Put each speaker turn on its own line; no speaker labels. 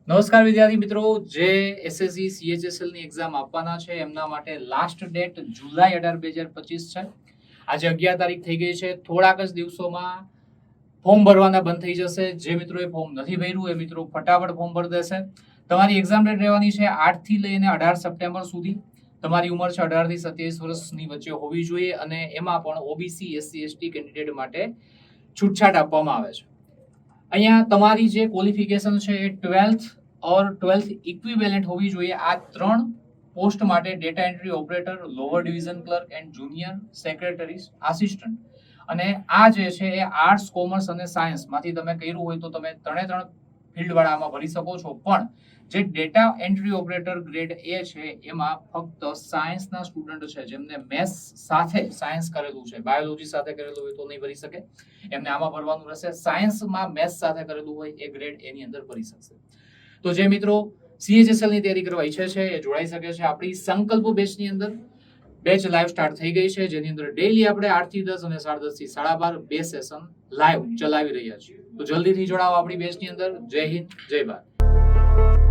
નમસ્કાર વિદ્યાર્થી મિત્રો, જે એસએસસી સીએચએસએલ ની એક્ઝામ આપવાના છે એમના માટે લાસ્ટ ડેટ જુલાઈ 18, 2025 છે. આજે 11 તારીખ થઈ ગઈ છે. થોડાક જ દિવસોમાં ફોર્મ ભરવાના બંધ થઈ જશે. જે મિત્રોએ ફોર્મ નથી ભર્યું એ મિત્રો ફટાફટ ફોર્મ ભરી દેશે. તમારી એક્ઝામ ડેટ રહેવાની છે 8 થી લઈને 18 સપ્ટેમ્બર સુધી. તમારી ઉંમર છે 18 થી 27 વર્ષની વચ્ચે હોવી જોઈએ અને એમાં પણ ઓબીસી એસસી એસટી કેન્ડિડેટ માટે છૂટછાટ આપવામાં આવે છે. અહીંયા તમારી જે ક્વોલિફિકેશન છે એ 12th ઓર 12th ઇક્વિવેલન્ટ હોવી જોઈએ. આ ત્રણ પોસ્ટ માટે data entry operator, lower division clerk and junior secretary assistant. અને આ જે છે એ આર્ટ્સ, કોમર્સ અને સાયન્સ માંથી તમે કર્યું હોય તો તમે ત્રણ ફિલ્ડ વાળા આમાં ભરી શકો છો. પણ જે ડેટા એન્ટ્રી ઓપરેટર ગ્રેડ એ છે એમાં ફક્ત સાયન્સના સ્ટુડન્ટ છે જેમને મેથ્સ સાથે સાયન્સ કરેલું છે, બાયોલોજી સાથે કરેલું હોય તો નહીં ભરી શકે, એમને આમાં ભરવાનું રહેશે. સાયન્સમાં મેથ્સ સાથે કરેલું હોય એ ગ્રેડ એની અંદર ભરી શકશે. તો જે મિત્રો સીએચએસએલ ની તૈયારી કરવા ઈચ્છે છે એ જોડાઈ શકે છે આપણી સંકલ્પ બેચની અંદર. બેચ લાઈવ સ્ટાર્ટ થઈ ગઈ છે, જેની અંદર ડેઈલી આપણે 8 થી 10 અને 10:30 થી 12:30 બે સેશન લાઈવ ચલાવી રહ્યા છીએ. તો જલ્દીથી જોડાઓ આપણી બેચની અંદર. જય હિન્દ, જય ભારત.